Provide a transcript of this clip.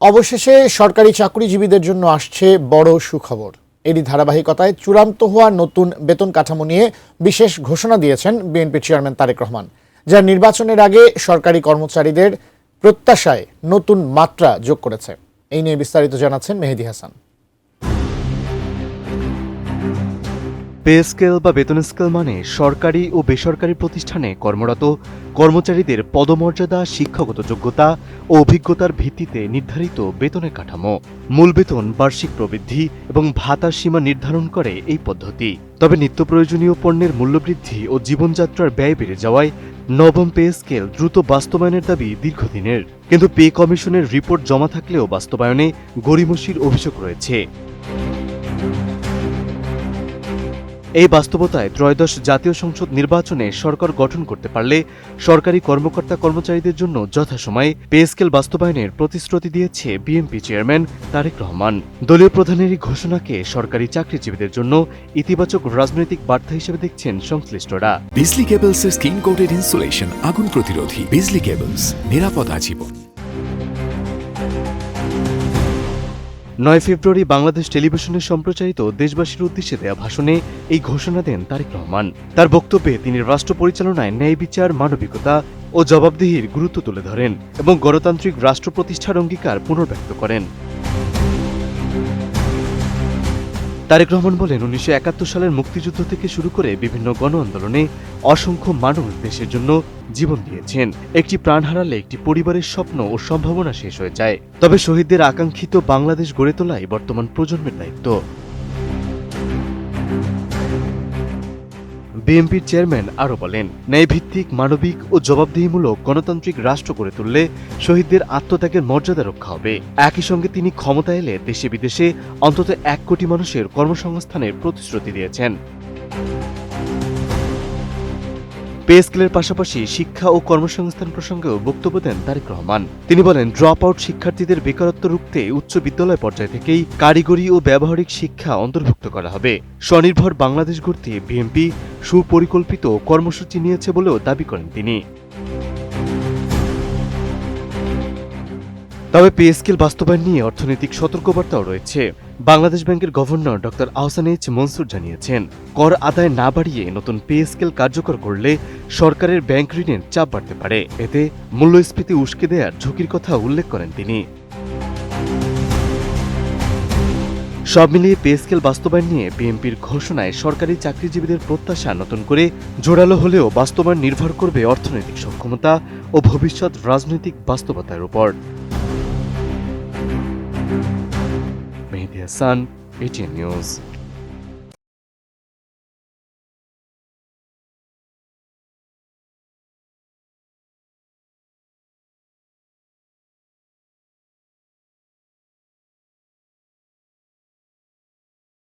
অবশেষে সরকারি চাকরিজীবীদের জন্য আসছে বড় সুখবর। এরই ধারাবাহিকতায় চূড়ান্ত হওয়া নতুন বেতন কাঠামো নিয়ে বিশেষ ঘোষণা দিয়েছেন বিএনপি চেয়ারম্যান তারেক রহমান, যা নির্বাচনের আগে সরকারি কর্মচারীদের প্রত্যাশায় নতুন মাত্রা যোগ করেছে। এই নিয়ে বিস্তারিত জানাচ্ছেন মেহেদী হাসান। পে স্কেল বা বেতন স্কেল মানে সরকারি ও বেসরকারি প্রতিষ্ঠানে কর্মরত কর্মচারীদের পদমর্যাদা, শিক্ষাগত যোগ্যতা ও অভিজ্ঞতার ভিত্তিতে নির্ধারিত বেতনের কাঠামো। মূল বেতন, বার্ষিক প্রবৃদ্ধি এবং ভাতার সীমা নির্ধারণ করে এই পদ্ধতি। তবে নিত্য প্রয়োজনীয় পণ্যের মূল্যবৃদ্ধি ও জীবনযাত্রার ব্যয় বেড়ে যাওয়ায় নবম পে স্কেল দ্রুত বাস্তবায়নের দাবি দীর্ঘদিনের। কিন্তু পে কমিশনের রিপোর্ট জমা থাকলেও বাস্তবায়নে গড়িমসির অভিযোগ রয়েছে। এই বাস্তবতায় ত্রয়োদশ জাতীয় সংসদ নির্বাচনে সরকার গঠন করতে পারলে সরকারি কর্মকর্তা কর্মচারীদের জন্য যথাসময়ে পে স্কেল বাস্তবায়নের প্রতিশ্রুতি দিয়েছে বিএনপি চেয়ারম্যান তারেক রহমান। দলীয় প্রধানের এই ঘোষণাকে সরকারি চাকরিজীবীদের জন্য ইতিবাচক রাজনৈতিক বার্তা হিসেবে দেখছেন সংশ্লিষ্টরা। বিজলি কেবলসের স্কিন কোটেড ইনসুলেশন আগুন প্রতিরোধী। বিজলি কেবলস, নিরাপদ আজীবন। 9 ফেব্রুয়ারি বাংলাদেশ টেলিভিশনে সম্প্রচারিত দেশবাসীর উদ্দেশ্যে দেয়া ভাষণে এই ঘোষণা দেন তারেক রহমান। তার বক্তব্যে তিনি রাষ্ট্র পরিচালনায় ন্যায় বিচার, মানবিকতা ও জবাবদিহির গুরুত্ব তুলে ধরেন এবং গণতান্ত্রিক রাষ্ট্র প্রতিষ্ঠার অঙ্গীকার পুনর্ব্যক্ত করেন। তারেক রহমান বলেন, 1971 সালের মুক্তিযুদ্ধ থেকে শুরু করে বিভিন্ন গণ আন্দোলনে অসংখ্য মানুষ দেশের জন্য জীবন দিয়েছেন। একটি প্রাণ হারালে একটি পরিবারের স্বপ্ন ও সম্ভাবনা শেষ হয়ে যায়। তবে শহীদদের আকাঙ্ক্ষিত বাংলাদেশ গড়ে তোলাই বর্তমান প্রজন্মের দায়িত্ব। বিএনপির চেয়ারম্যান আরও বলেন, ন্যায়ভিত্তিক, মানবিক ও জবাবদিহিমূলক গণতান্ত্রিক রাষ্ট্র গড়ে তুললে শহীদদের আত্মত্যাগের মর্যাদা রক্ষা হবে। একই সঙ্গে তিনি ক্ষমতা এলে দেশে বিদেশে অন্তত 1 কোটি মানুষের কর্মসংস্থানের প্রতিশ্রুতি দিয়েছেন। পে স্কেলের পাশাপাশি শিক্ষা ও কর্মসংস্থান প্রসঙ্গেও বক্তব্য দেন তারেক রহমান। তিনি বলেন, ড্রপ আউট শিক্ষার্থীদের বেকারত্ব রুখতে উচ্চ বিদ্যালয় পর্যায় থেকেই কারিগরি ও ব্যবহারিক শিক্ষা অন্তর্ভুক্ত করা হবে। স্বনির্ভর বাংলাদেশ গড়তে বিএনপি সুপরিকল্পিত কর্মসূচি নিয়েছে বলেও দাবি করেন তিনি। তবে পে স্কেল বাস্তবায়ন নিয়ে অর্থনৈতিক সতর্কবার্তাও রয়েছে। বাংলাদেশ ব্যাংকের governor doctor Ahsan H Mansur জানিয়েছেন, কর আদায় না বাড়িয়ে নতুন পে স্কেল কার্যকর করলে সরকারের ব্যাংক ঋণের চাপ বাড়তে পারে। এতে মূল্যস্ফীতি উস্কে দেওয়ার ঝুঁকির কথা উল্লেখ করেন তিনি। সব মিলিয়ে পে স্কেল বাস্তবায়ন নিয়ে বিএনপির ঘোষণায় সরকারি চাকরিজীবীদের প্রত্যাশা নতুন করে জোরালো হলেও বাস্তবায়ন নির্ভর করবে অর্থনৈতিক সক্ষমতা ও ভবিষ্যৎ রাজনৈতিক বাস্তবতার উপর। মেহেদী হাসান, এটিএন নিউজ।